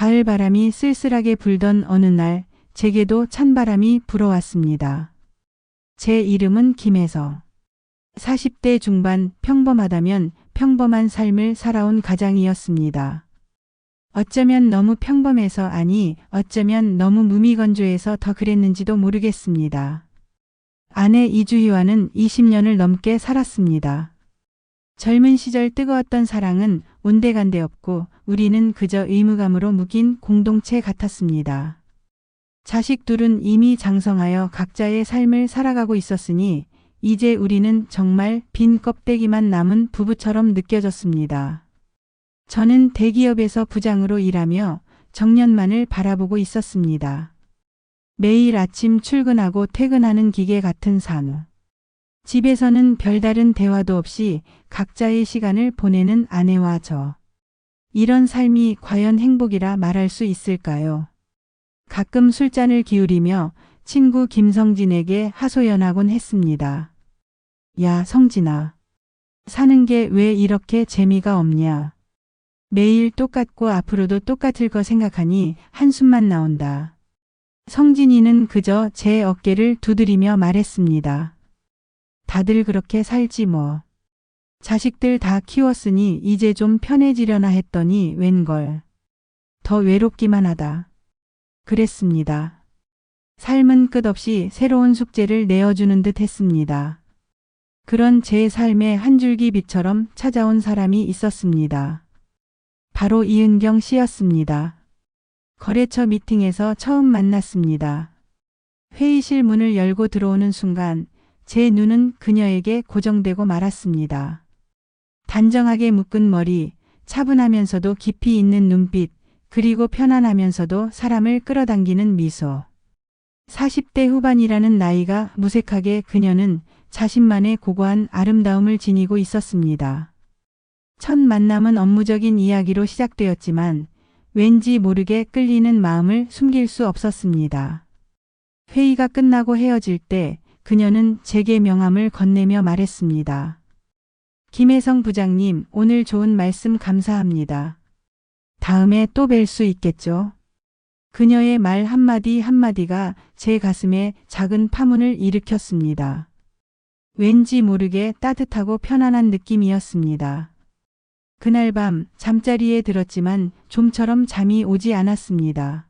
가을 바람이 쓸쓸하게 불던 어느 날 제게도 찬바람이 불어왔습니다. 제 이름은 김혜서. 40대 중반 평범하다면 평범한 삶을 살아온 가장이었습니다. 어쩌면 너무 평범해서 아니 어쩌면 너무 무미건조해서 더 그랬는지도 모르겠습니다. 아내 이주희와는 20년을 넘게 살았습니다. 젊은 시절 뜨거웠던 사랑은 온데간데 없고 우리는 그저 의무감으로 묶인 공동체 같았습니다. 자식 둘은 이미 장성하여 각자의 삶을 살아가고 있었으니 이제 우리는 정말 빈 껍데기만 남은 부부처럼 느껴졌습니다. 저는 대기업에서 부장으로 일하며 정년만을 바라보고 있었습니다. 매일 아침 출근하고 퇴근하는 기계 같은 산후. 집에서는 별다른 대화도 없이 각자의 시간을 보내는 아내와 저. 이런 삶이 과연 행복이라 말할 수 있을까요? 가끔 술잔을 기울이며 친구 김성진에게 하소연하곤 했습니다. 야, 성진아. 사는 게 왜 이렇게 재미가 없냐. 매일 똑같고 앞으로도 똑같을 거 생각하니 한숨만 나온다. 성진이는 그저 제 어깨를 두드리며 말했습니다. 다들 그렇게 살지 뭐. 자식들 다 키웠으니 이제 좀 편해지려나 했더니 웬걸. 더 외롭기만 하다. 그랬습니다. 삶은 끝없이 새로운 숙제를 내어주는 듯 했습니다. 그런 제 삶의 한 줄기 빛처럼 찾아온 사람이 있었습니다. 바로 이은경 씨였습니다. 거래처 미팅에서 처음 만났습니다. 회의실 문을 열고 들어오는 순간 제 눈은 그녀에게 고정되고 말았습니다. 단정하게 묶은 머리, 차분하면서도 깊이 있는 눈빛, 그리고 편안하면서도 사람을 끌어당기는 미소. 40대 후반이라는 나이가 무색하게 그녀는 자신만의 고고한 아름다움을 지니고 있었습니다. 첫 만남은 업무적인 이야기로 시작되었지만 왠지 모르게 끌리는 마음을 숨길 수 없었습니다. 회의가 끝나고 헤어질 때 그녀는 제게 명함을 건네며 말했습니다. 김혜성 부장님, 오늘 좋은 말씀 감사합니다. 다음에 또 뵐 수 있겠죠? 그녀의 말 한마디 한마디가 제 가슴에 작은 파문을 일으켰습니다. 왠지 모르게 따뜻하고 편안한 느낌이었습니다. 그날 밤 잠자리에 들었지만 좀처럼 잠이 오지 않았습니다.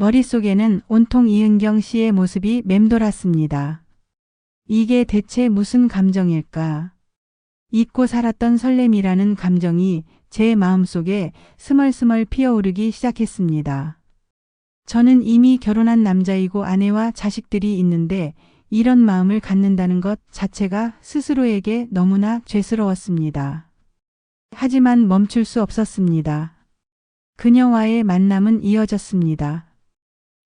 머릿속에는 온통 이은경 씨의 모습이 맴돌았습니다. 이게 대체 무슨 감정일까? 잊고 살았던 설렘이라는 감정이 제 마음속에 스멀스멀 피어오르기 시작했습니다. 저는 이미 결혼한 남자이고 아내와 자식들이 있는데 이런 마음을 갖는다는 것 자체가 스스로에게 너무나 죄스러웠습니다. 하지만 멈출 수 없었습니다. 그녀와의 만남은 이어졌습니다.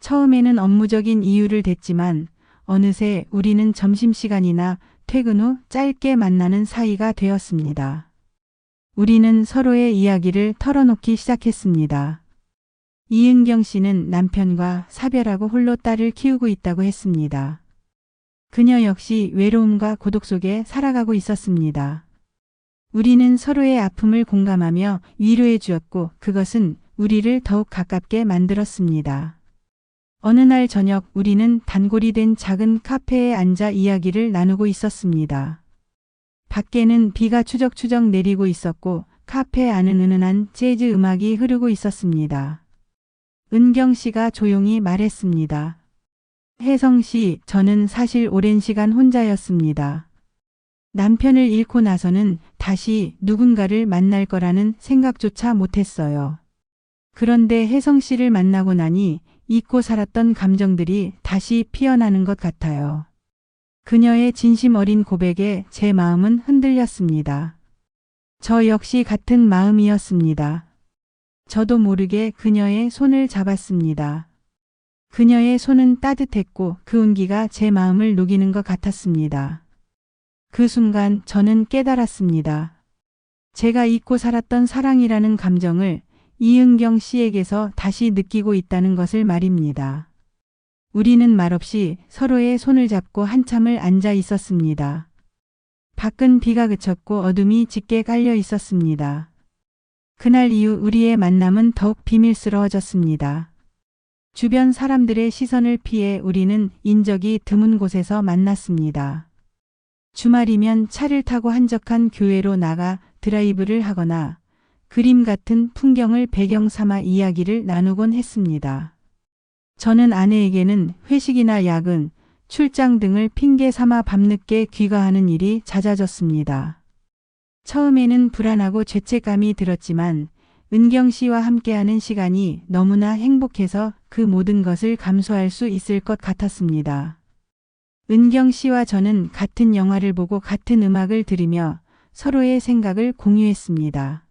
처음에는 업무적인 이유를 댔지만 어느새 우리는 점심시간이나 퇴근 후 짧게 만나는 사이가 되었습니다. 우리는 서로의 이야기를 털어놓기 시작했습니다. 이은경 씨는 남편과 사별하고 홀로 딸을 키우고 있다고 했습니다. 그녀 역시 외로움과 고독 속에 살아가고 있었습니다. 우리는 서로의 아픔을 공감하며 위로해 주었고 그것은 우리를 더욱 가깝게 만들었습니다. 어느 날 저녁 우리는 단골이 된 작은 카페에 앉아 이야기를 나누고 있었습니다. 밖에는 비가 추적추적 내리고 있었고 카페 안은 은은한 재즈 음악이 흐르고 있었습니다. 은경 씨가 조용히 말했습니다. 혜성 씨, 저는 사실 오랜 시간 혼자였습니다. 남편을 잃고 나서는 다시 누군가를 만날 거라는 생각조차 못했어요. 그런데 혜성 씨를 만나고 나니 잊고 살았던 감정들이 다시 피어나는 것 같아요. 그녀의 진심 어린 고백에 제 마음은 흔들렸습니다. 저 역시 같은 마음이었습니다. 저도 모르게 그녀의 손을 잡았습니다. 그녀의 손은 따뜻했고 그 온기가 제 마음을 녹이는 것 같았습니다. 그 순간 저는 깨달았습니다. 제가 잊고 살았던 사랑이라는 감정을 이은경 씨에게서 다시 느끼고 있다는 것을 말입니다. 우리는 말없이 서로의 손을 잡고 한참을 앉아 있었습니다. 밖은 비가 그쳤고 어둠이 짙게 깔려 있었습니다. 그날 이후 우리의 만남은 더욱 비밀스러워졌습니다. 주변 사람들의 시선을 피해 우리는 인적이 드문 곳에서 만났습니다. 주말이면 차를 타고 한적한 교외로 나가 드라이브를 하거나 그림 같은 풍경을 배경 삼아 이야기를 나누곤 했습니다. 저는 아내에게는 회식이나 야근, 출장 등을 핑계 삼아 밤늦게 귀가하는 일이 잦아졌습니다. 처음에는 불안하고 죄책감이 들었지만 은경 씨와 함께하는 시간이 너무나 행복해서 그 모든 것을 감수할 수 있을 것 같았습니다. 은경 씨와 저는 같은 영화를 보고 같은 음악을 들으며 서로의 생각을 공유했습니다.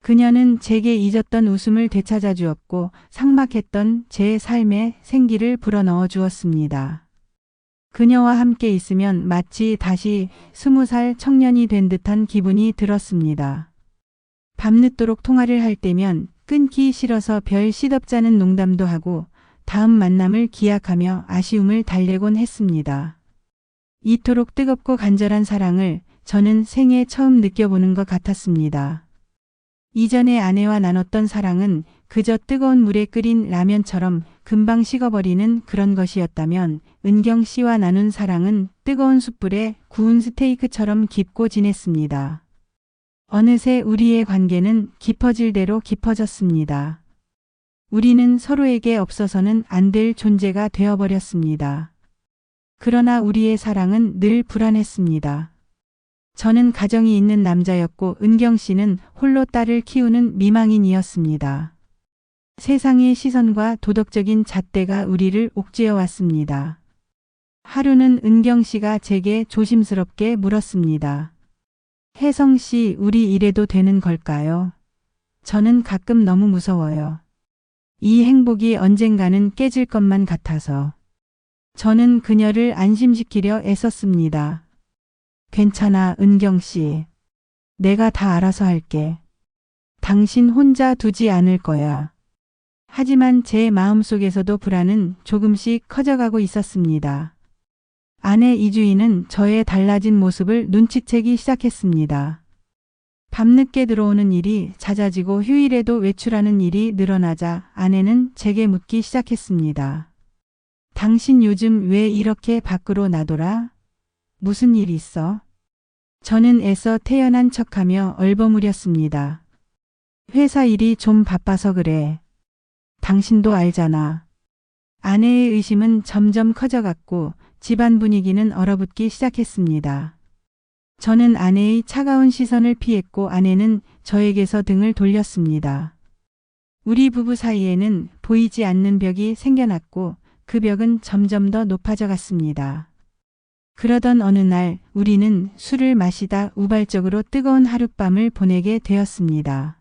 그녀는 제게 잊었던 웃음을 되찾아 주었고 삭막했던 제 삶에 생기를 불어넣어 주었습니다. 그녀와 함께 있으면 마치 다시 20살 청년이 된 듯한 기분이 들었습니다. 밤늦도록 통화를 할 때면 끊기 싫어서 별 시덥잖은 농담도 하고 다음 만남을 기약하며 아쉬움을 달래곤 했습니다. 이토록 뜨겁고 간절한 사랑을 저는 생애 처음 느껴보는 것 같았습니다. 이전에 아내와 나눴던 사랑은 그저 뜨거운 물에 끓인 라면처럼 금방 식어버리는 그런 것이었다면 은경 씨와 나눈 사랑은 뜨거운 숯불에 구운 스테이크처럼 깊고 진했습니다. 어느새 우리의 관계는 깊어질 대로 깊어졌습니다. 우리는 서로에게 없어서는 안 될 존재가 되어버렸습니다. 그러나 우리의 사랑은 늘 불안했습니다. 저는 가정이 있는 남자였고 은경 씨는 홀로 딸을 키우는 미망인이었습니다. 세상의 시선과 도덕적인 잣대가 우리를 옥죄어 왔습니다. 하루는 은경 씨가 제게 조심스럽게 물었습니다. 혜성 씨, 우리 이래도 되는 걸까요? 저는 가끔 너무 무서워요. 이 행복이 언젠가는 깨질 것만 같아서. 저는 그녀를 안심시키려 애썼습니다. 괜찮아, 은경 씨. 내가 다 알아서 할게. 당신 혼자 두지 않을 거야. 하지만 제 마음속에서도 불안은 조금씩 커져가고 있었습니다. 아내 이주인은 저의 달라진 모습을 눈치채기 시작했습니다. 밤늦게 들어오는 일이 잦아지고 휴일에도 외출하는 일이 늘어나자 아내는 제게 묻기 시작했습니다. 당신 요즘 왜 이렇게 밖으로 나돌아? 무슨 일 있어? 저는 애써 태연한 척하며 얼버무렸습니다. 회사 일이 좀 바빠서 그래. 당신도 알잖아. 아내의 의심은 점점 커져갔고 집안 분위기는 얼어붙기 시작했습니다. 저는 아내의 차가운 시선을 피했고 아내는 저에게서 등을 돌렸습니다. 우리 부부 사이에는 보이지 않는 벽이 생겨났고 그 벽은 점점 더 높아져 갔습니다. 그러던 어느 날 우리는 술을 마시다 우발적으로 뜨거운 하룻밤을 보내게 되었습니다.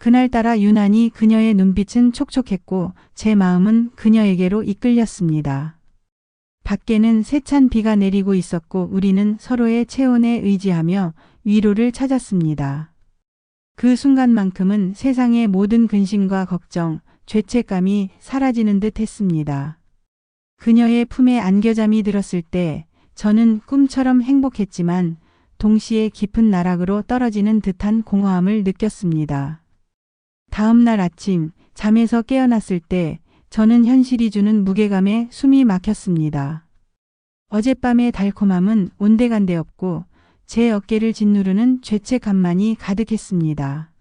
그날따라 유난히 그녀의 눈빛은 촉촉했고 제 마음은 그녀에게로 이끌렸습니다. 밖에는 세찬 비가 내리고 있었고 우리는 서로의 체온에 의지하며 위로를 찾았습니다. 그 순간만큼은 세상의 모든 근심과 걱정, 죄책감이 사라지는 듯 했습니다. 그녀의 품에 안겨 잠이 들었을 때 저는 꿈처럼 행복했지만 동시에 깊은 나락으로 떨어지는 듯한 공허함을 느꼈습니다. 다음 날 아침 잠에서 깨어났을 때 저는 현실이 주는 무게감에 숨이 막혔습니다. 어젯밤의 달콤함은 온데간데 없고 제 어깨를 짓누르는 죄책감만이 가득했습니다.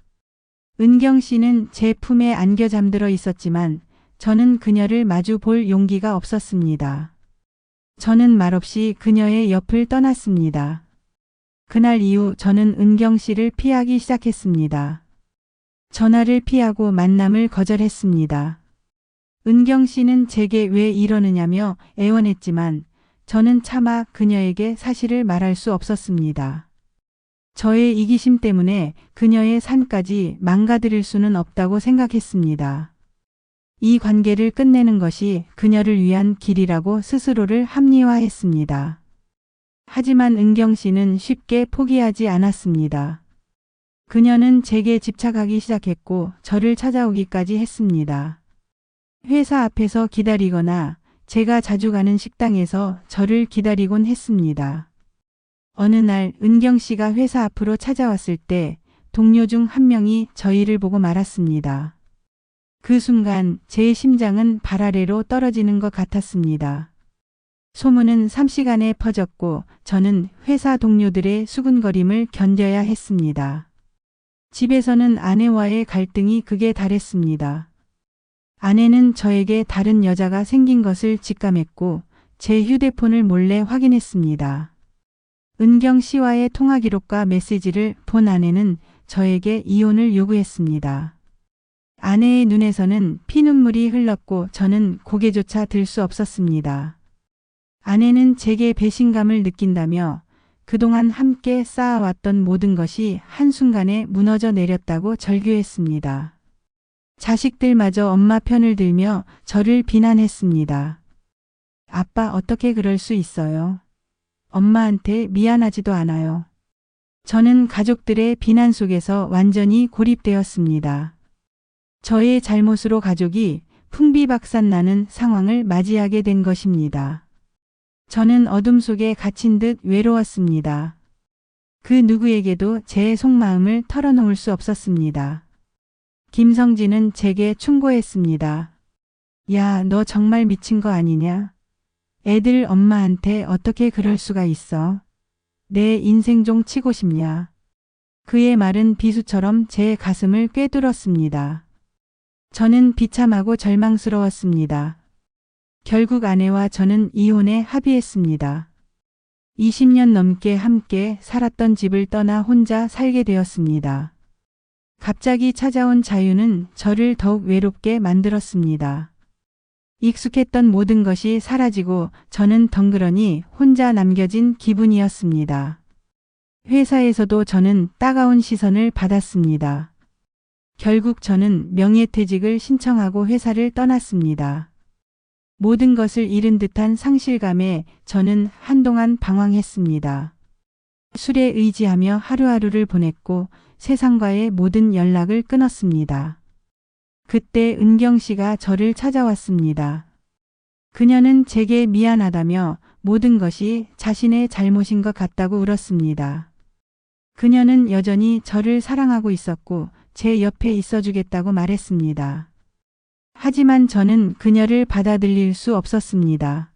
은경 씨는 제 품에 안겨 잠들어 있었지만 저는 그녀를 마주 볼 용기가 없었습니다. 저는 말없이 그녀의 옆을 떠났습니다. 그날 이후 저는 은경 씨를 피하기 시작했습니다. 전화를 피하고 만남을 거절했습니다. 은경 씨는 제게 왜 이러느냐며 애원했지만 저는 차마 그녀에게 사실을 말할 수 없었습니다. 저의 이기심 때문에 그녀의 삶까지 망가뜨릴 수는 없다고 생각했습니다. 이 관계를 끝내는 것이 그녀를 위한 길이라고 스스로를 합리화했습니다. 하지만 은경 씨는 쉽게 포기하지 않았습니다. 그녀는 제게 집착하기 시작했고 저를 찾아오기까지 했습니다. 회사 앞에서 기다리거나 제가 자주 가는 식당에서 저를 기다리곤 했습니다. 어느 날 은경 씨가 회사 앞으로 찾아왔을 때 동료 중 한 명이 저희를 보고 말았습니다. 그 순간 제 심장은 발 아래로 떨어지는 것 같았습니다. 소문은 3시간에 퍼졌고 저는 회사 동료들의 수군거림을 견뎌야 했습니다. 집에서는 아내와의 갈등이 극에 달했습니다. 아내는 저에게 다른 여자가 생긴 것을 직감했고 제 휴대폰을 몰래 확인했습니다. 은경 씨와의 통화 기록과 메시지를 본 아내는 저에게 이혼을 요구했습니다. 아내의 눈에서는 피눈물이 흘렀고 저는 고개조차 들 수 없었습니다. 아내는 제게 배신감을 느낀다며 그동안 함께 쌓아왔던 모든 것이 한순간에 무너져 내렸다고 절규했습니다. 자식들마저 엄마 편을 들며 저를 비난했습니다. 아빠 어떻게 그럴 수 있어요? 엄마한테 미안하지도 않아요. 저는 가족들의 비난 속에서 완전히 고립되었습니다. 저의 잘못으로 가족이 풍비박산나는 상황을 맞이하게 된 것입니다. 저는 어둠 속에 갇힌 듯 외로웠습니다. 그 누구에게도 제 속마음을 털어놓을 수 없었습니다. 김성진은 제게 충고했습니다. 야, 너 정말 미친 거 아니냐? 애들 엄마한테 어떻게 그럴 수가 있어? 내 인생 좀 치고 싶냐? 그의 말은 비수처럼 제 가슴을 꿰뚫었습니다. 저는 비참하고 절망스러웠습니다. 결국 아내와 저는 이혼에 합의했습니다. 20년 넘게 함께 살았던 집을 떠나 혼자 살게 되었습니다. 갑자기 찾아온 자유는 저를 더욱 외롭게 만들었습니다. 익숙했던 모든 것이 사라지고 저는 덩그러니 혼자 남겨진 기분이었습니다. 회사에서도 저는 따가운 시선을 받았습니다. 결국 저는 명예퇴직을 신청하고 회사를 떠났습니다. 모든 것을 잃은 듯한 상실감에 저는 한동안 방황했습니다. 술에 의지하며 하루하루를 보냈고 세상과의 모든 연락을 끊었습니다. 그때 은경 씨가 저를 찾아왔습니다. 그녀는 제게 미안하다며 모든 것이 자신의 잘못인 것 같다고 울었습니다. 그녀는 여전히 저를 사랑하고 있었고 제 옆에 있어주겠다고 말했습니다. 하지만 저는 그녀를 받아들일 수 없었습니다.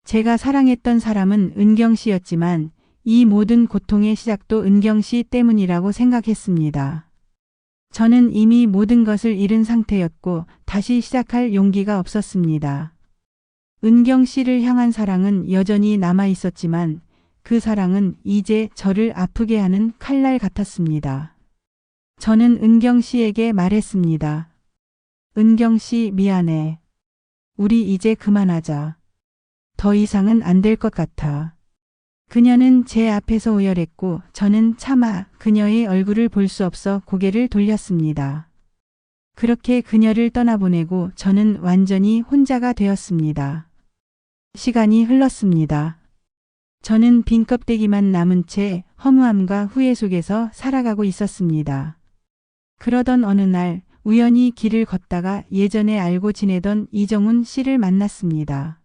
제가 사랑했던 사람은 은경 씨였지만 이 모든 고통의 시작도 은경 씨 때문이라고 생각했습니다. 저는 이미 모든 것을 잃은 상태였고 다시 시작할 용기가 없었습니다. 은경 씨를 향한 사랑은 여전히 남아 있었지만 그 사랑은 이제 저를 아프게 하는 칼날 같았습니다. 저는 은경 씨에게 말했습니다. 은경 씨 미안해. 우리 이제 그만하자. 더 이상은 안 될 것 같아. 그녀는 제 앞에서 오열했고 저는 차마 그녀의 얼굴을 볼 수 없어 고개를 돌렸습니다. 그렇게 그녀를 떠나보내고 저는 완전히 혼자가 되었습니다. 시간이 흘렀습니다. 저는 빈 껍데기만 남은 채 허무함과 후회 속에서 살아가고 있었습니다. 그러던 어느 날 우연히 길을 걷다가 예전에 알고 지내던 이정훈 씨를 만났습니다.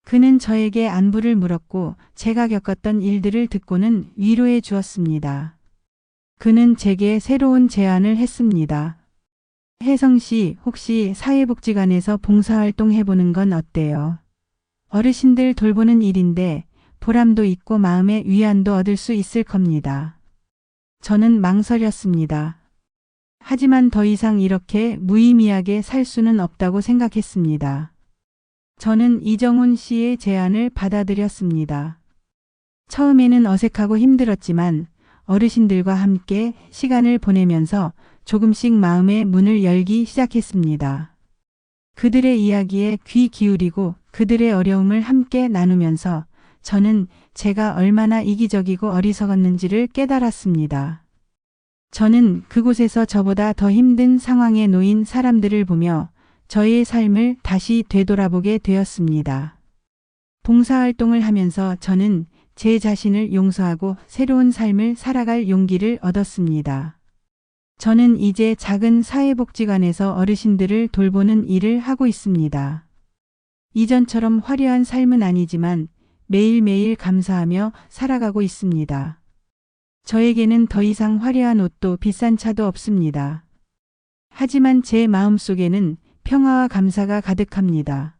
그는 저에게 안부를 물었고 제가 겪었던 일들을 듣고는 위로해 주었습니다. 그는 제게 새로운 제안을 했습니다. 혜성 씨, 혹시 사회복지관에서 봉사활동 해보는 건 어때요? 어르신들 돌보는 일인데 보람도 있고 마음의 위안도 얻을 수 있을 겁니다. 저는 망설였습니다. 하지만 더 이상 이렇게 무의미하게 살 수는 없다고 생각했습니다. 저는 이정훈 씨의 제안을 받아들였습니다. 처음에는 어색하고 힘들었지만 어르신들과 함께 시간을 보내면서 조금씩 마음의 문을 열기 시작했습니다. 그들의 이야기에 귀 기울이고 그들의 어려움을 함께 나누면서 저는 제가 얼마나 이기적이고 어리석었는지를 깨달았습니다. 저는 그곳에서 저보다 더 힘든 상황에 놓인 사람들을 보며 저의 삶을 다시 되돌아보게 되었습니다. 봉사활동을 하면서 저는 제 자신을 용서하고 새로운 삶을 살아갈 용기를 얻었습니다. 저는 이제 작은 사회복지관에서 어르신들을 돌보는 일을 하고 있습니다. 이전처럼 화려한 삶은 아니지만 매일매일 감사하며 살아가고 있습니다. 저에게는 더 이상 화려한 옷도 비싼 차도 없습니다. 하지만 제 마음속에는 평화와 감사가 가득합니다.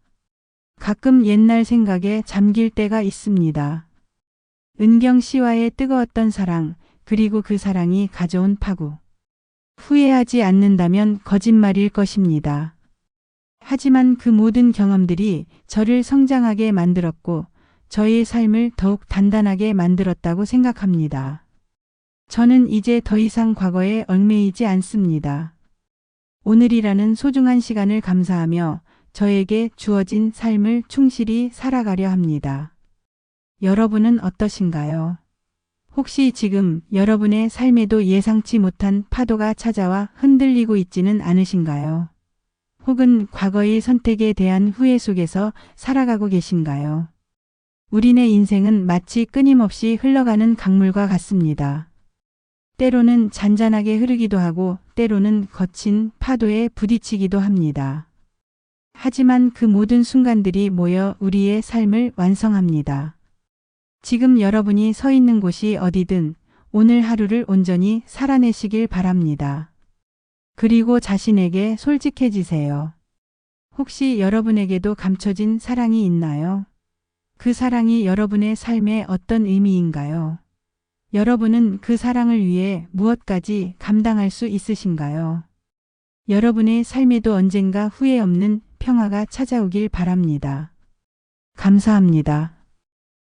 가끔 옛날 생각에 잠길 때가 있습니다. 은경 씨와의 뜨거웠던 사랑, 그리고 그 사랑이 가져온 파국. 후회하지 않는다면 거짓말일 것입니다. 하지만 그 모든 경험들이 저를 성장하게 만들었고 저의 삶을 더욱 단단하게 만들었다고 생각합니다. 저는 이제 더 이상 과거에 얽매이지 않습니다. 오늘이라는 소중한 시간을 감사하며 저에게 주어진 삶을 충실히 살아가려 합니다. 여러분은 어떠신가요? 혹시 지금 여러분의 삶에도 예상치 못한 파도가 찾아와 흔들리고 있지는 않으신가요? 혹은 과거의 선택에 대한 후회 속에서 살아가고 계신가요? 우리네 인생은 마치 끊임없이 흘러가는 강물과 같습니다. 때로는 잔잔하게 흐르기도 하고 때로는 거친 파도에 부딪히기도 합니다. 하지만 그 모든 순간들이 모여 우리의 삶을 완성합니다. 지금 여러분이 서 있는 곳이 어디든 오늘 하루를 온전히 살아내시길 바랍니다. 그리고 자신에게 솔직해지세요. 혹시 여러분에게도 감춰진 사랑이 있나요? 그 사랑이 여러분의 삶에 어떤 의미인가요? 여러분은 그 사랑을 위해 무엇까지 감당할 수 있으신가요? 여러분의 삶에도 언젠가 후회 없는 평화가 찾아오길 바랍니다. 감사합니다.